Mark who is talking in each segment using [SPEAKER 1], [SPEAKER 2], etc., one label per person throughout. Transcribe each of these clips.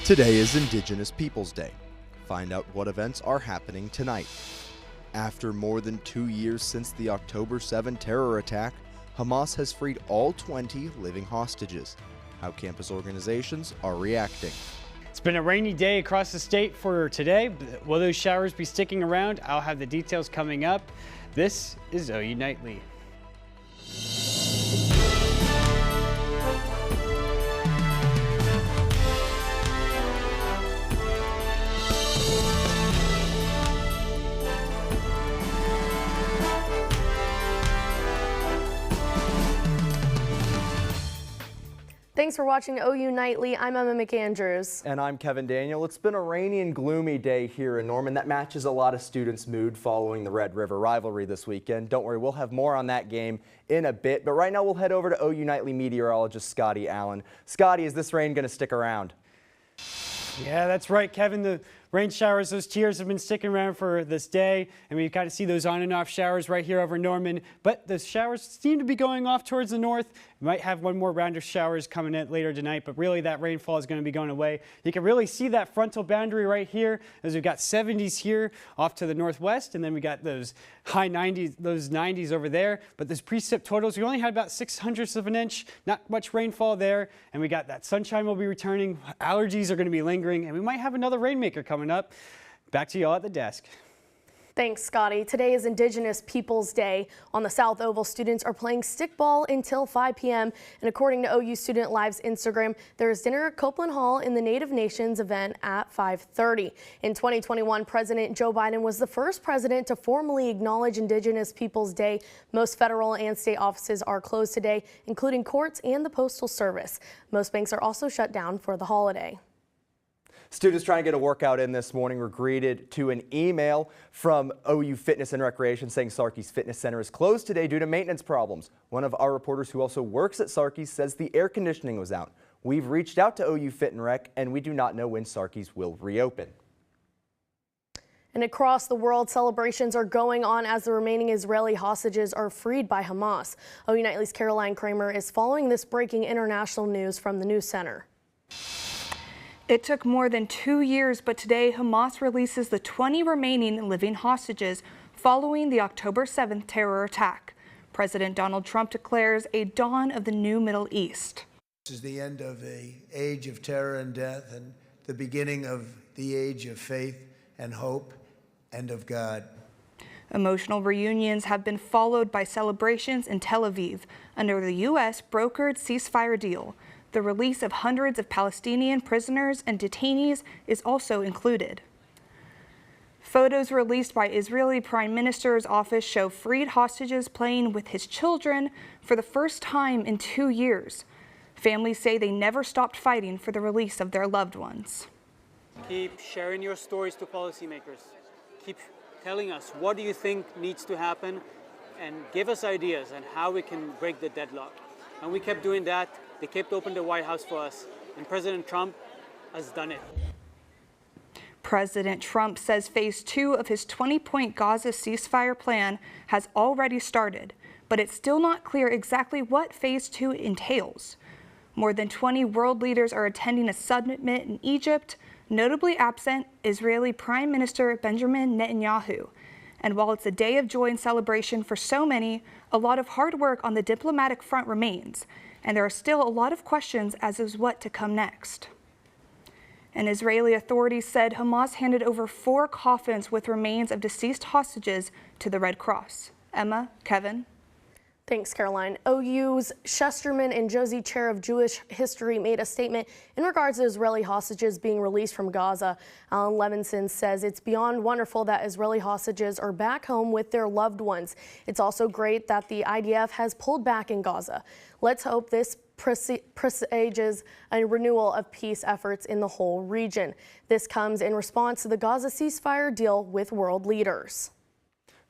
[SPEAKER 1] Today is Indigenous Peoples Day. Find out what events are happening tonight. After more than 2 years since the October 7 terror attack, Hamas has freed all 20 living hostages. How campus organizations are reacting.
[SPEAKER 2] It's been a rainy day across the state for today. Will those showers be sticking around? I'll have the details coming up. This is OU Nightly.
[SPEAKER 3] Thanks for watching OU Nightly. I'm Emma McAndrews.
[SPEAKER 4] And I'm Kevin Daniel. It's been a rainy and gloomy day here in Norman. That matches a lot of students' mood following the Red River rivalry this weekend. Don't worry, we'll have more on that game in a bit. But right now we'll head over to OU Nightly meteorologist Scotty Allen. Scotty, is this rain going to stick around?
[SPEAKER 2] Yeah, that's right, Kevin. The rain showers, those tears have been sticking around for this day, and we've got to see those on and off showers right here over Norman. But the showers seem to be going off towards the north. We might have one more round of showers coming in later tonight, but really that rainfall is going to be going away. You can really see that frontal boundary right here, as we've got 70s here off to the northwest, and then we got those high 90s, those 90s over there. But those precip totals, we only had about 0.06 of an inch, not much rainfall there, and we got that sunshine will be returning. Allergies are going to be lingering, and we might have another rainmaker coming up. Back to y'all at the desk.
[SPEAKER 3] Thanks, Scotty. Today is Indigenous Peoples Day. On the South Oval, students are playing stickball until 5 p.m. And according to OU Student Live's Instagram, there is dinner at Copeland Hall in the Native Nations event at 5:30. In 2021, President Joe Biden was the first president to formally acknowledge Indigenous Peoples Day. Most federal and state offices are closed today, including courts and the Postal Service. Most banks are also shut down for the holiday.
[SPEAKER 4] Students trying to get a workout in this morning were greeted to an email from OU Fitness and Recreation saying Sarkey's Fitness Center is closed today due to maintenance problems. One of our reporters who also works at Sarkey's says the air conditioning was out. We've reached out to OU Fit and Rec, and we do not know when Sarkey's will reopen.
[SPEAKER 3] And across the world, celebrations are going on as the remaining Israeli hostages are freed by Hamas. OU Nightly's Caroline Kramer is following this breaking international news from the News Center.
[SPEAKER 5] It took more than 2 years, but today Hamas releases the 20 remaining living hostages following the October 7th terror attack. President Donald Trump declares a dawn of the new Middle East.
[SPEAKER 6] This is the end of an age of terror and death and the beginning of the age of faith and hope and of God.
[SPEAKER 5] Emotional reunions have been followed by celebrations in Tel Aviv under the U.S. brokered ceasefire deal. The release of hundreds of Palestinian prisoners and detainees is also included. Photos released by Israeli Prime Minister's office show freed hostages playing with his children for the first time in 2 years. Families say they never stopped fighting for the release of their loved ones.
[SPEAKER 7] Keep sharing your stories to policymakers. Keep telling us what do you think needs to happen and give us ideas on how we can break the deadlock. And we kept doing that. They kept open the White House for us, and President Trump has done it.
[SPEAKER 5] President Trump says phase 2 of his 20-point Gaza ceasefire plan has already started, but it's still not clear exactly what phase 2 entails. More than 20 world leaders are attending a summit in Egypt, notably absent Israeli Prime Minister Benjamin Netanyahu. And while it's a day of joy and celebration for so many, a lot of hard work on the diplomatic front remains. And there are still a lot of questions as to what to come next. And Israeli authorities said Hamas handed over 4 coffins with remains of deceased hostages to the Red Cross. Emma, Kevin.
[SPEAKER 3] Thanks, Caroline. OU's Shesterman and Josie Chair of Jewish History made a statement in regards to Israeli hostages being released from Gaza. Alan Levinson says it's beyond wonderful that Israeli hostages are back home with their loved ones. It's also great that the IDF has pulled back in Gaza. Let's hope this presages a renewal of peace efforts in the whole region. This comes in response to the Gaza ceasefire deal with world leaders.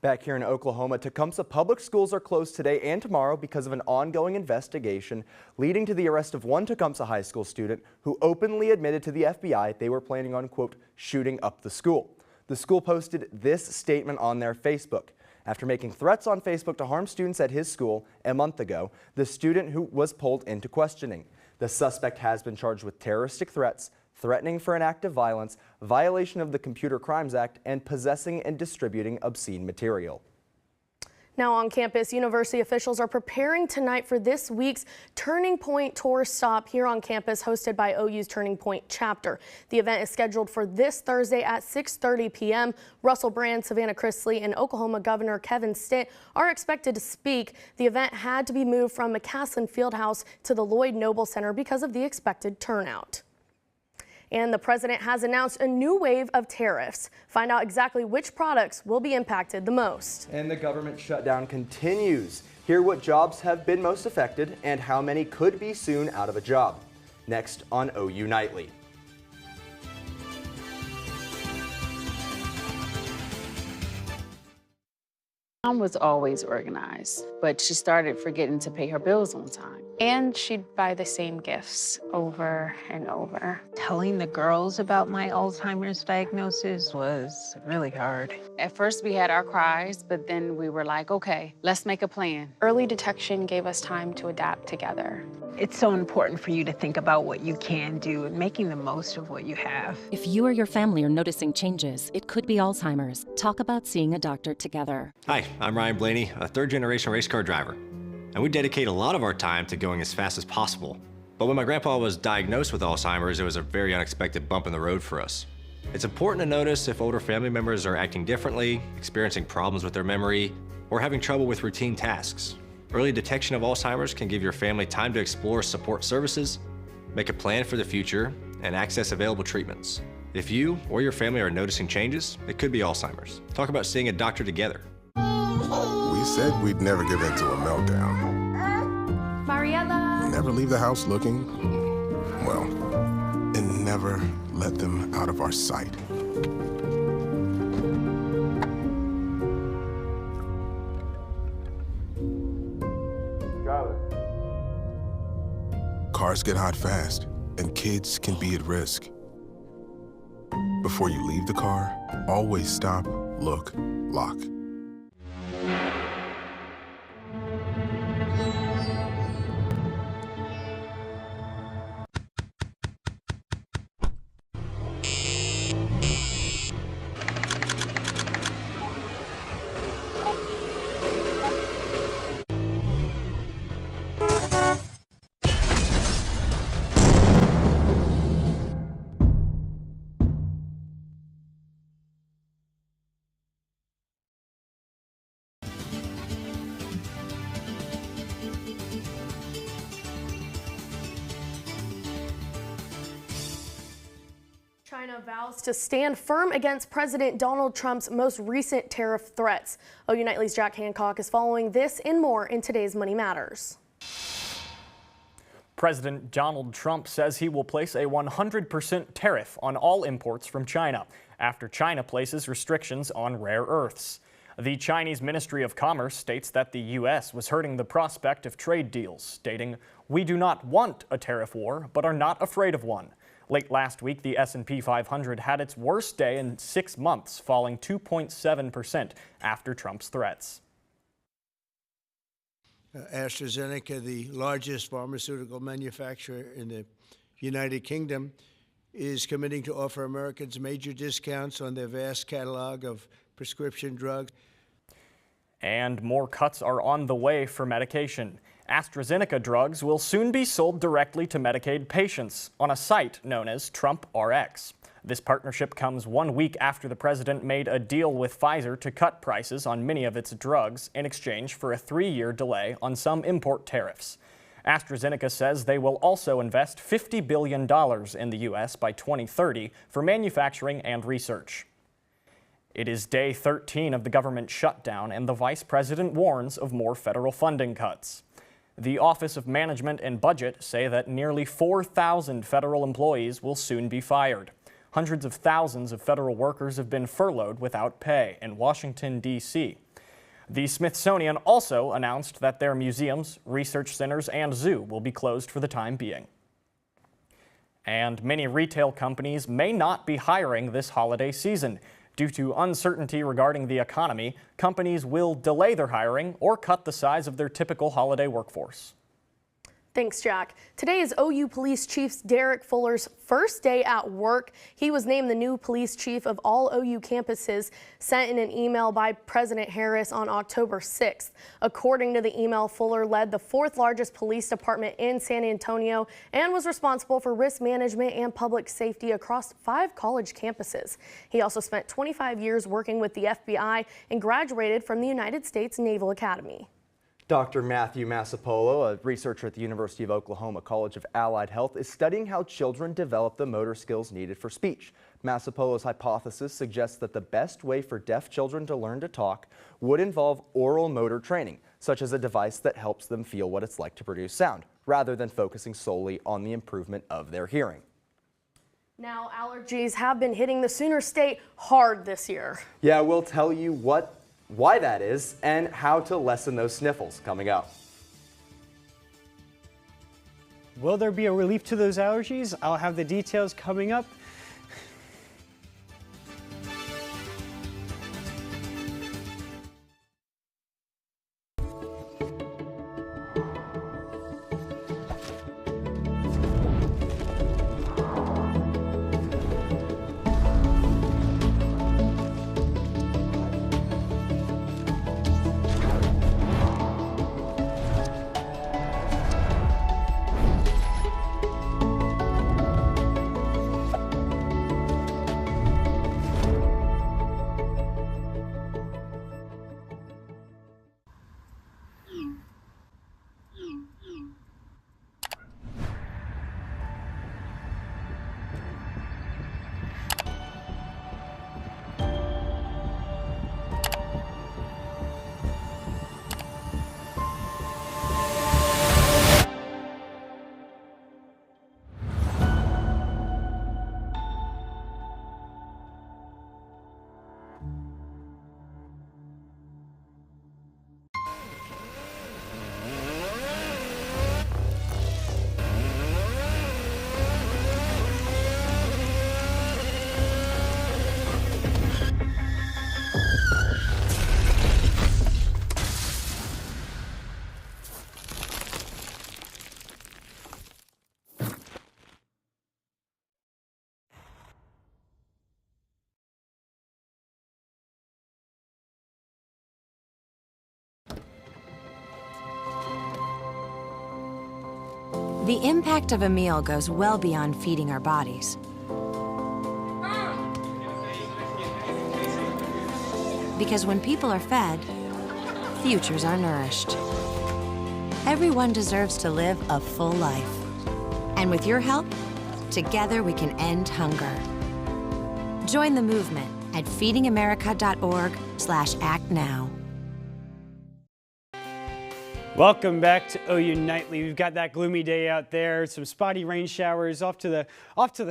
[SPEAKER 4] Back here in Oklahoma, Tecumseh public schools are closed today and tomorrow because of an ongoing investigation leading to the arrest of one Tecumseh High School student who openly admitted to the FBI they were planning on, quote, shooting up the school. The school posted this statement on their Facebook. After making threats on Facebook to harm students at his school a month ago, the student who was pulled into questioning. The suspect has been charged with terroristic threats, threatening for an act of violence, violation of the Computer Crimes Act, and possessing and distributing obscene material.
[SPEAKER 3] Now on campus, university officials are preparing tonight for this week's Turning Point tour stop here on campus, hosted by OU's Turning Point chapter. The event is scheduled for this Thursday at 6:30 p.m. Russell Brand, Savannah Chrisley, and Oklahoma Governor Kevin Stitt are expected to speak. The event had to be moved from McCaslin Fieldhouse to the Lloyd Noble Center because of the expected turnout. And the president has announced a new wave of tariffs. Find out exactly which products will be impacted the most.
[SPEAKER 4] And the government shutdown continues. Hear what jobs have been most affected and how many could be soon out of a job. Next on OU Nightly.
[SPEAKER 8] Mom was always organized, but she started forgetting to pay her bills on time.
[SPEAKER 9] And she'd buy the same gifts over and over.
[SPEAKER 10] Telling the girls about my Alzheimer's diagnosis was really hard.
[SPEAKER 8] At first we had our cries, but then we were like, okay, let's make a plan.
[SPEAKER 9] Early detection gave us time to adapt together.
[SPEAKER 10] It's so important for you to think about what you can do and making the most of what you have.
[SPEAKER 11] If you or your family are noticing changes, it could be Alzheimer's. Talk about seeing a doctor together.
[SPEAKER 12] Hi, I'm Ryan Blaney, a third-generation race car driver. And we dedicate a lot of our time to going as fast as possible. But when my grandpa was diagnosed with Alzheimer's, it was a very unexpected bump in the road for us. It's important to notice if older family members are acting differently, experiencing problems with their memory, or having trouble with routine tasks. Early detection of Alzheimer's can give your family time to explore support services, make a plan for the future, and access available treatments. If you or your family are noticing changes, it could be Alzheimer's. Talk about seeing a doctor together.
[SPEAKER 13] We said we'd never give in to a meltdown.
[SPEAKER 9] Mariella!
[SPEAKER 13] Never leave the house looking, well, and never let them out of our sight. Cars get hot fast, and kids can be at risk. Before you leave the car, always stop, look, lock.
[SPEAKER 3] China vows to stand firm against President Donald Trump's most recent tariff threats. OU Nightly's Jack Hancock is following this and more in today's Money Matters.
[SPEAKER 14] President Donald Trump says he will place a 100% tariff on all imports from China after China places restrictions on rare earths. The Chinese Ministry of Commerce states that the U.S. was hurting the prospect of trade deals, stating, "We do not want a tariff war, but are not afraid of one." Late last week, the S&P 500 had its worst day in 6 months, falling 2.7% after Trump's threats.
[SPEAKER 6] AstraZeneca, the largest pharmaceutical manufacturer in the United Kingdom, is committing to offer Americans major discounts on their vast catalog of prescription drugs.
[SPEAKER 14] And more cuts are on the way for medication. AstraZeneca drugs will soon be sold directly to Medicaid patients on a site known as Trump RX. This partnership comes 1 week after the president made a deal with Pfizer to cut prices on many of its drugs in exchange for a 3-year delay on some import tariffs. AstraZeneca says they will also invest $50 billion in the U.S. by 2030 for manufacturing and research. It is day 13 of the government shutdown, and the vice president warns of more federal funding cuts. The Office of Management and Budget say that nearly 4,000 federal employees will soon be fired. Hundreds of thousands of federal workers have been furloughed without pay in Washington, D.C. The Smithsonian also announced that their museums, research centers, and zoo will be closed for the time being. And many retail companies may not be hiring this holiday season. Due to uncertainty regarding the economy, companies will delay their hiring or cut the size of their typical holiday workforce.
[SPEAKER 3] Thanks, Jack. Today is OU Police Chief Derek Fuller's first day at work. He was named the new police chief of all OU campuses, sent in an email by President Harris on October 6th. According to the email, Fuller led the 4th largest police department in San Antonio and was responsible for risk management and public safety across 5 college campuses. He also spent 25 years working with the FBI and graduated from the United States Naval Academy.
[SPEAKER 4] Dr. Matthew Massapolo, a researcher at the University of Oklahoma College of Allied Health, is studying how children develop the motor skills needed for speech. Massapolo's hypothesis suggests that the best way for deaf children to learn to talk would involve oral motor training, such as a device that helps them feel what it's like to produce sound, rather than focusing solely on the improvement of their hearing.
[SPEAKER 3] Now, allergies have been hitting the Sooner State hard this year.
[SPEAKER 4] Yeah, we'll tell you why that is and how to lessen those sniffles coming up.
[SPEAKER 2] Will there be a relief to those allergies? I'll have the details coming up.
[SPEAKER 15] The impact of a meal goes well beyond feeding our bodies. Because when people are fed, futures are nourished. Everyone deserves to live a full life. And with your help, together we can end hunger. Join the movement at feedingamerica.org/act now.
[SPEAKER 2] Welcome back to OU Nightly. We've got that gloomy day out there, some spotty rain showers off to the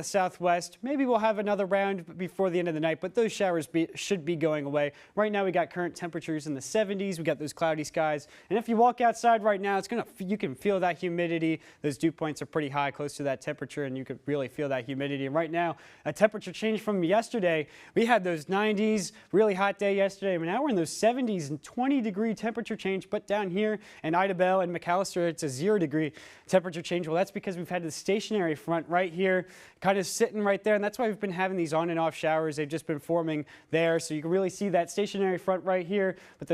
[SPEAKER 2] southwest. Maybe we'll have another round before the end of the night, but those showers should be going away. Right now we got current temperatures in the 70s. We got those cloudy skies, and if you walk outside right now, you can feel that humidity. Those dew points are pretty high, close to that temperature, and you could really feel that humidity. And right now, a temperature change from yesterday. We had those 90s, really hot day yesterday, but now we're in those 70s and 20-degree temperature change. But down here in Ida Bell and McAllister, it's a 0-degree temperature change. Well, that's because we've had the stationary front right here, kind of sitting right there, and that's why we've been having these on and off showers. They've just been forming there, so you can really see that stationary front right here, but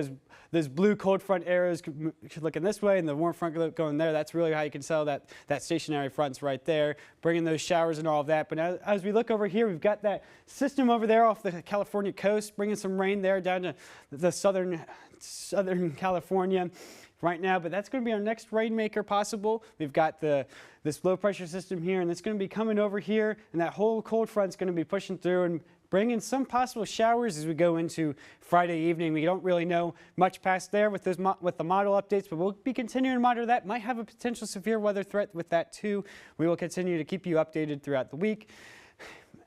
[SPEAKER 2] those blue cold front arrows looking this way and the warm front going there. That's really how you can tell that stationary front's right there, bringing those showers and all of that. But as we look over here, we've got that system over there off the California coast, bringing some rain there down to the southern California right now, but that's going to be our next rainmaker possible. We've got this low pressure system here, and it's going to be coming over here, and that whole cold front's going to be pushing through and bringing some possible showers as we go into Friday evening. We don't really know much past there with the model updates, but we'll be continuing to monitor that. Might have a potential severe weather threat with that too. We will continue to keep you updated throughout the week.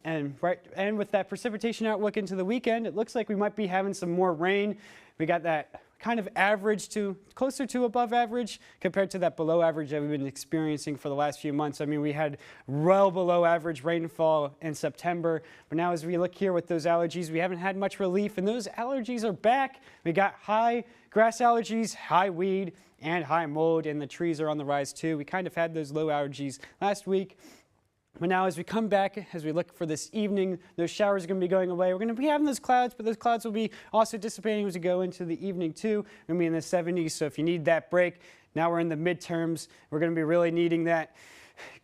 [SPEAKER 2] And with that precipitation outlook into the weekend, it looks like we might be having some more rain. We got that kind of average to closer to above average compared to that below average that we've been experiencing for the last few months. I mean, we had well below average rainfall in September, but now as we look here with those allergies, we haven't had much relief, and those allergies are back. We got high grass allergies, high weed, and high mold, and the trees are on the rise too. We kind of had those low allergies last week. But now as we come back, as we look for this evening, those showers are going to be going away. We're going to be having those clouds, but those clouds will be also dissipating as we go into the evening too. We're going to be in the 70s, so if you need that break, now we're in the midterms. We're going to be really needing that.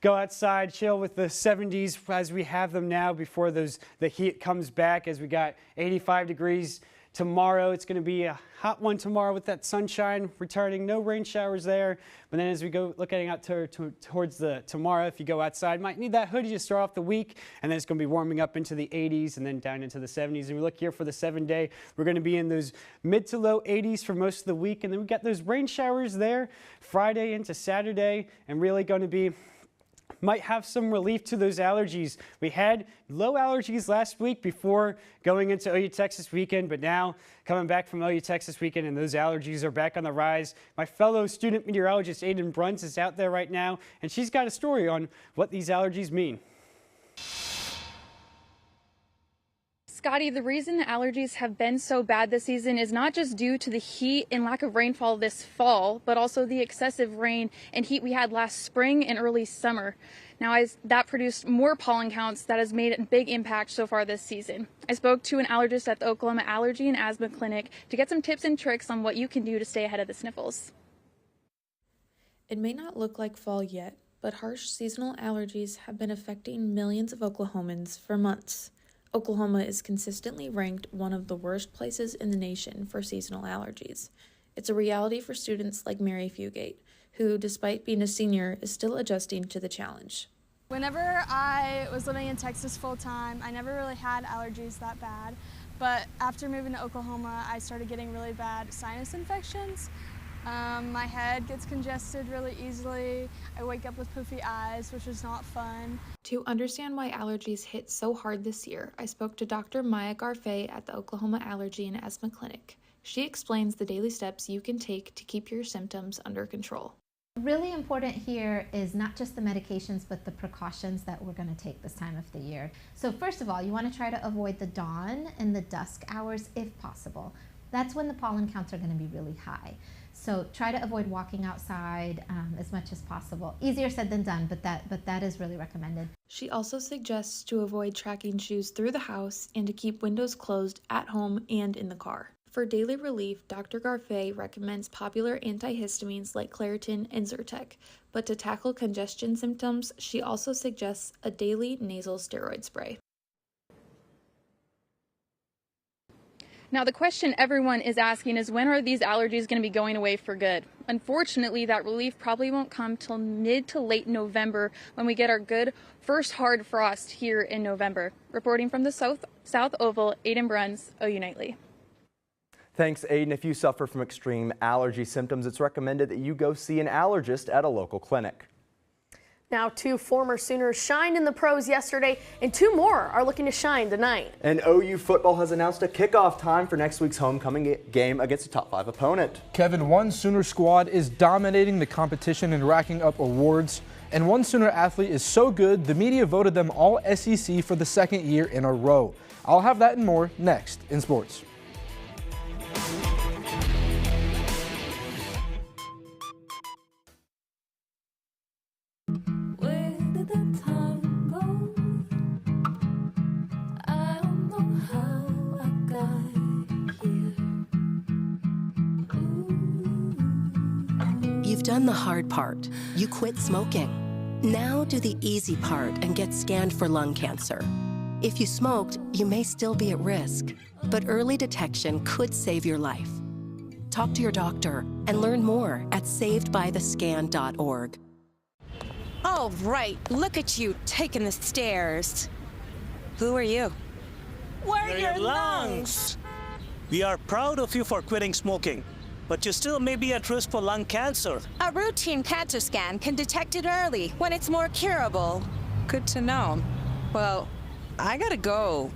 [SPEAKER 2] Go outside, chill with the 70s as we have them now before the heat comes back, as we got 85 degrees. Tomorrow, it's going to be a hot one tomorrow with that sunshine returning. No rain showers there. But then as we go looking out towards the tomorrow, if you go outside, might need that hoodie to start off the week. And then it's going to be warming up into the 80s and then down into the 70s. And we look here for the 7-day, we're going to be in those mid to low 80s for most of the week. And then we got those rain showers there Friday into Saturday, and really going to be might have some relief to those allergies. We had low allergies last week before going into OU Texas weekend, but now coming back from OU Texas weekend, and those allergies are back on the rise. My fellow student meteorologist Aiden Bruns is out there right now, and she's got a story on what these allergies mean.
[SPEAKER 16] Scotty, the reason allergies have been so bad this season is not just due to the heat and lack of rainfall this fall, but also the excessive rain and heat we had last spring and early summer. Now, that produced more pollen counts that has made a big impact so far this season. I spoke to an allergist at the Oklahoma Allergy and Asthma Clinic to get some tips and tricks on what you can do to stay ahead of the sniffles.
[SPEAKER 17] It may not look like fall yet, but harsh seasonal allergies have been affecting millions of Oklahomans for months. Oklahoma is consistently ranked one of the worst places in the nation for seasonal allergies. It's a reality for students like Mary Fugate, who, despite being a senior, is still adjusting to the challenge.
[SPEAKER 18] Whenever I was living in Texas full-time, I never really had allergies that bad, but after moving to Oklahoma, I started getting really bad sinus infections. My head gets congested really easily. I wake up with poofy eyes, which is not fun.
[SPEAKER 17] To understand why allergies hit so hard this year, I spoke to Dr. Maya Garfay at the Oklahoma Allergy and Asthma Clinic. She explains the daily steps you can take to keep your symptoms under control.
[SPEAKER 19] Really important here is not just the medications, but the precautions that we're going to take this time of the year. So first of all, you want to try to avoid the dawn and the dusk hours if possible. That's when the pollen counts are going to be really high. So try to avoid walking outside as much as possible. Easier said than done, but that is really recommended.
[SPEAKER 17] She also suggests to avoid tracking shoes through the house and to keep windows closed at home and in the car. For daily relief, Dr. Garfay recommends popular antihistamines like Claritin and Zyrtec, but to tackle congestion symptoms, she also suggests a daily nasal steroid spray.
[SPEAKER 16] Now, the question everyone is asking is, when are these allergies going to be going away for good? Unfortunately, that relief probably won't come till mid to late November, when we get our good first hard frost here in November. Reporting from the South Oval, Aiden Bruns, OU Nightly.
[SPEAKER 4] Thanks, Aiden. If you suffer from extreme allergy symptoms, it's recommended that you go see an allergist at a local clinic.
[SPEAKER 3] Now, 2 former Sooners shined in the pros yesterday, and 2 more are looking to shine tonight.
[SPEAKER 4] And OU football has announced a kickoff time for next week's homecoming game against a top 5 opponent.
[SPEAKER 20] Kevin, one Sooner squad is dominating the competition and racking up awards. And one Sooner athlete is so good, the media voted them all SEC for the 2nd year in a row. I'll have that and more next in sports.
[SPEAKER 21] You've done the hard part. You quit smoking. Now do the easy part and get scanned for lung cancer. If you smoked, you may still be at risk, but early detection could save your life. Talk to your doctor and learn more at savedbythescan.org.
[SPEAKER 22] All right, look at you taking the stairs. Who are you?
[SPEAKER 23] We're your lungs. We are proud of you for quitting smoking, but you still may be at risk for lung cancer.
[SPEAKER 22] A routine cancer scan can detect it early when it's more curable. Good to know. Well, I gotta go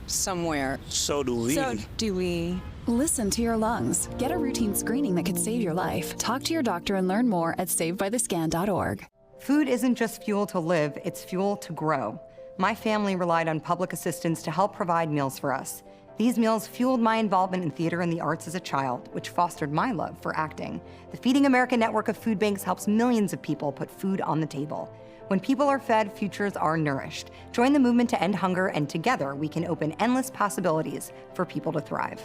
[SPEAKER 22] somewhere.
[SPEAKER 23] So do we.
[SPEAKER 22] So do we.
[SPEAKER 1] Listen to your lungs. Get a routine screening that could save your life. Talk to your doctor and learn more at savedbythescan.org.
[SPEAKER 5] Food isn't just fuel to live, it's fuel to grow. My family relied on public assistance to help provide meals for us. These meals fueled my involvement in theater and the arts as a child, which fostered my love for acting. The Feeding America network of food banks helps millions of people put food on the table. When people are fed, futures are nourished. Join the movement to end hunger, and together we can open endless possibilities for people to thrive.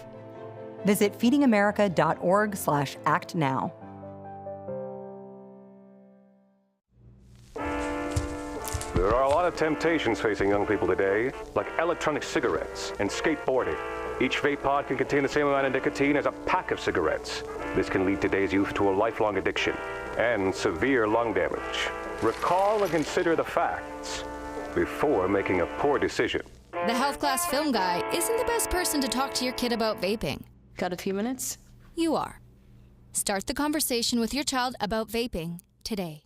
[SPEAKER 5] Visit feedingamerica.org/act now.
[SPEAKER 7] There are a lot of temptations facing young people today, like electronic cigarettes and skateboarding. Each vape pod can contain the same amount of nicotine as a pack of cigarettes. This can lead today's youth to a lifelong addiction and severe lung damage. Recall and consider the facts before making a poor decision.
[SPEAKER 24] The health class film guy isn't the best person to talk to your kid about vaping. Got a few minutes? You are. Start the conversation with your child about vaping today.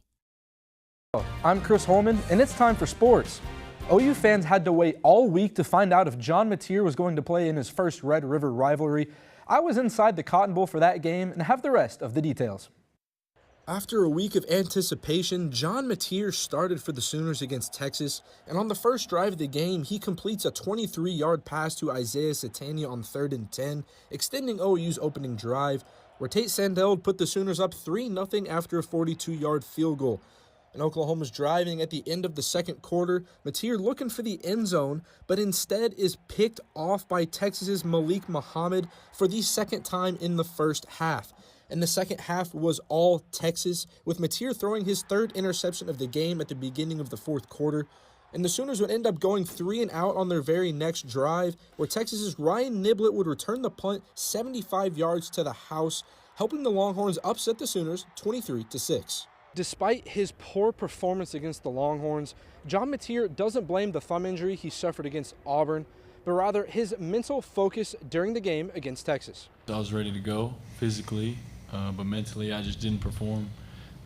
[SPEAKER 20] I'm Chris Holman, and it's time for sports. OU fans had to wait all week to find out if John Mateer was going to play in his first Red River rivalry. I was inside the Cotton Bowl for that game and have the rest of the details. After a week of anticipation, John Mateer started for the Sooners against Texas, and on the first drive of the game, he completes a 23-yard pass to Isaiah Satania on 3rd and 10, extending OU's opening drive, where Tate Sandell put the Sooners up 3-0 after a 42-yard field goal. And Oklahoma's driving at the end of the second quarter, Mateer looking for the end zone, but instead is picked off by Texas's Malik Muhammad for the second time in the first half. And the second half was all Texas, with Mateer throwing his third interception of the game at the beginning of the fourth quarter. And the Sooners would end up going 3 and out on their very next drive, where Texas's Ryan Niblett would return the punt 75 yards to the house, helping the Longhorns upset the Sooners 23-6. Despite his poor performance against the Longhorns, John Mateer doesn't blame the thumb injury he suffered against Auburn, but rather his mental focus during the game against Texas.
[SPEAKER 25] I was ready to go physically, but mentally I just didn't perform.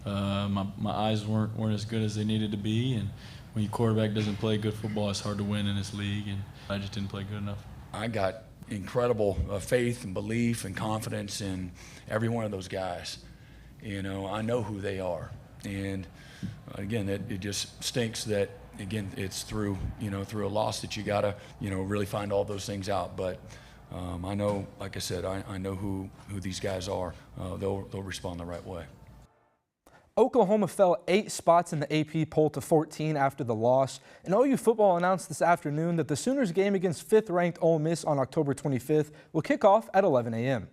[SPEAKER 25] My eyes weren't as good as they needed to be, and when your quarterback doesn't play good football, it's hard to win in this league, and I just didn't play good enough.
[SPEAKER 26] I got incredible faith and belief and confidence in every one of those guys. You know, I know who they are, and again, it just stinks that, again, it's through a loss that you gotta, really find all those things out. But I know, like I said, I know who these guys are. They'll respond the right way.
[SPEAKER 20] Oklahoma fell 8 spots in the AP poll to 14 after the loss, and OU football announced this afternoon that the Sooners game against 5th-ranked Ole Miss on October 25th will kick off at 11 a.m.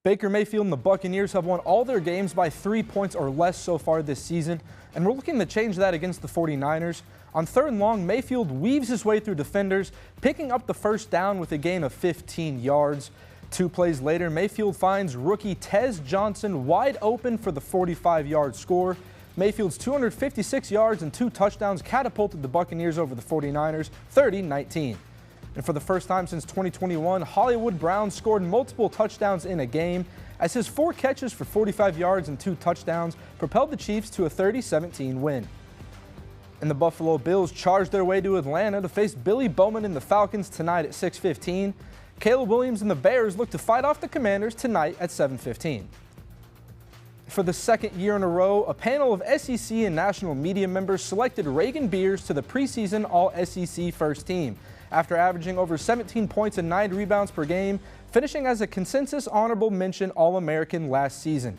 [SPEAKER 20] Baker Mayfield and the Buccaneers have won all their games by 3 points or less so far this season, and we're looking to change that against the 49ers. On 3rd and long, Mayfield weaves his way through defenders, picking up the first down with a gain of 15 yards. 2 plays later, Mayfield finds rookie Tez Johnson wide open for the 45-yard score. Mayfield's 256 yards and 2 touchdowns catapulted the Buccaneers over the 49ers, 30-19. And for the first time since 2021, Hollywood Brown scored multiple touchdowns in a game, as his 4 catches for 45 yards and 2 touchdowns propelled the Chiefs to a 30-17 win. And the Buffalo Bills charged their way to Atlanta to face Billy Bowman and the Falcons tonight at 6:15. Caleb Williams and the Bears look to fight off the Commanders tonight at 7:15. For the second year in a row, a panel of SEC and national media members selected Reagan Beers to the preseason All-SEC first team, after averaging over 17 points and 9 rebounds per game, finishing as a consensus honorable mention All-American last season.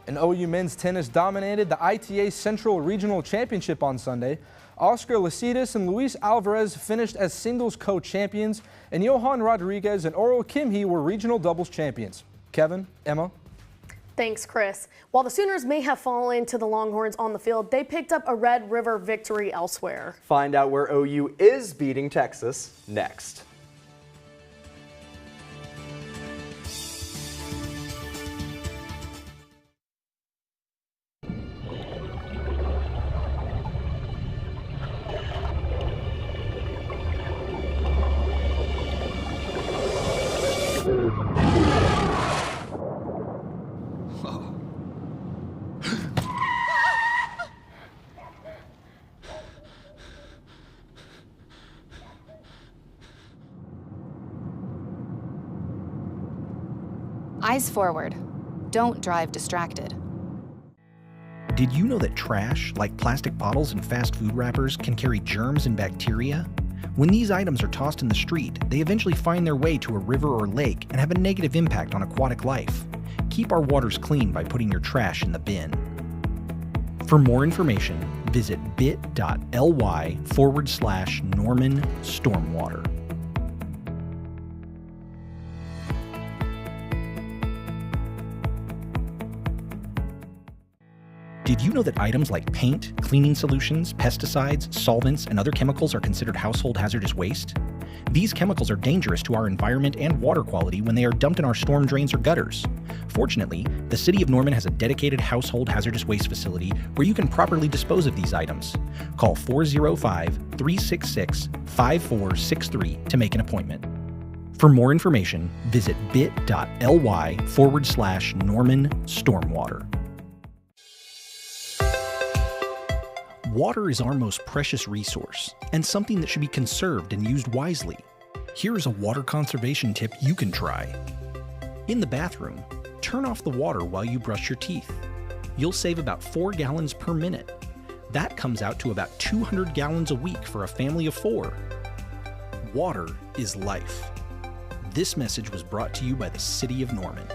[SPEAKER 20] And OU men's tennis dominated the ITA Central Regional Championship on Sunday. Oscar Lasitas and Luis Alvarez finished as singles co-champions, and Johan Rodriguez and Oral Kimhi were regional doubles champions. Kevin, Emma.
[SPEAKER 3] Thanks, Chris. While the Sooners may have fallen to the Longhorns on the field, they picked up a Red River victory elsewhere.
[SPEAKER 4] Find out where OU is beating Texas next.
[SPEAKER 1] Eyes forward. Don't drive distracted.
[SPEAKER 8] Did you know that trash, like plastic bottles and fast food wrappers, can carry germs and bacteria? When these items are tossed in the street, they eventually find their way to a river or lake and have a negative impact on aquatic life. Keep our waters clean by putting your trash in the bin. For more information, visit bit.ly/Norman Stormwater. Did you know that items like paint, cleaning solutions, pesticides, solvents, and other chemicals are considered household hazardous waste? These chemicals are dangerous to our environment and water quality when they are dumped in our storm drains or gutters. Fortunately, the City of Norman has a dedicated household hazardous waste facility where you can properly dispose of these items. Call 405-366-5463 to make an appointment. For more information, visit bit.ly/Norman Stormwater. Water is our most precious resource and something that should be conserved and used wisely. Here is a water conservation tip you can try. In the bathroom, turn off the water while you brush your teeth. You'll save about 4 gallons per minute. That comes out to about 200 gallons a week for a family of 4. Water is life. This message was brought to you by the City of Norman.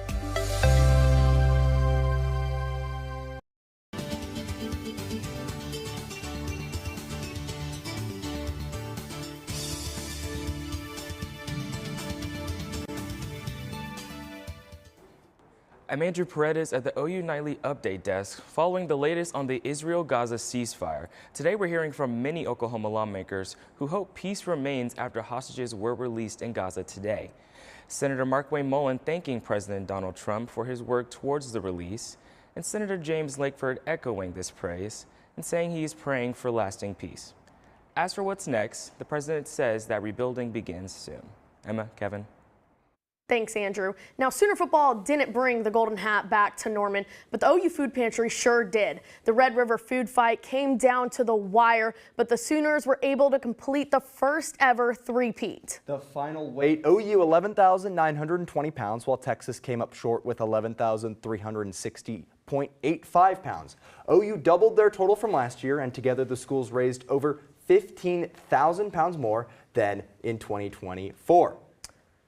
[SPEAKER 9] I'm Andrew Paredes at the OU Nightly Update Desk, following the latest on the Israel-Gaza ceasefire. Today we're hearing from many Oklahoma lawmakers who hope peace remains after hostages were released in Gaza today. Senator Markwayne Mullin thanking President Donald Trump for his work towards the release, and Senator James Lankford echoing this praise and saying he is praying for lasting peace. As for what's next, the president says that rebuilding begins soon. Emma, Kevin.
[SPEAKER 3] Thanks, Andrew. Now, Sooner football didn't bring the Golden Hat back to Norman, but the OU Food Pantry sure did. The Red River food fight came down to the wire, but the Sooners were able to complete the first ever three-peat.
[SPEAKER 4] The final weight, OU 11,920 pounds, while Texas came up short with 11,360.85 pounds. OU doubled their total from last year, and together the schools raised over 15,000 pounds more than in 2024.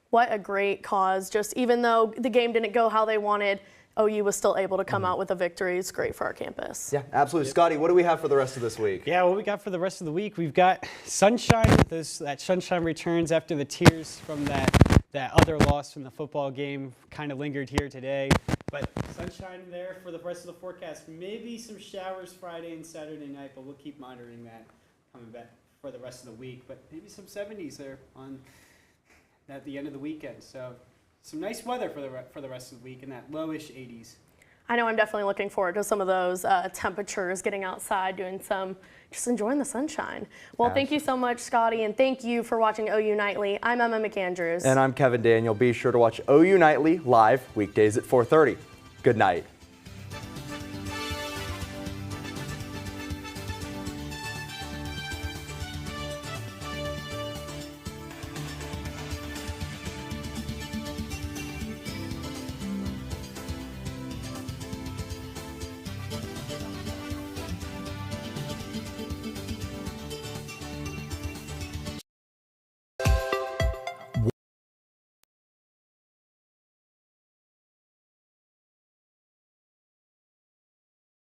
[SPEAKER 3] What a great cause. Just even though the game didn't go how they wanted, OU was still able to come out with a victory. It's great for our campus.
[SPEAKER 4] Yeah, absolutely. Scotty, what do we have for the rest of this week?
[SPEAKER 2] Yeah, what we got for the rest of the week, we've got sunshine. That sunshine returns after the tears from that other loss from the football game kind of lingered here today. But sunshine there for the rest of the forecast. Maybe some showers Friday and Saturday night, but we'll keep monitoring that coming back for the rest of the week. But maybe some 70s there on at the end of the weekend. So some nice weather for the rest of the week in that lowish 80s.
[SPEAKER 3] I know I'm definitely looking forward to some of those temperatures, getting outside, just enjoying the sunshine. Well, thank you so much, Scotty, and thank you for watching OU Nightly. I'm Emma McAndrews.
[SPEAKER 4] And I'm Kevin Daniel. Be sure to watch OU Nightly live weekdays at 4:30. Good night.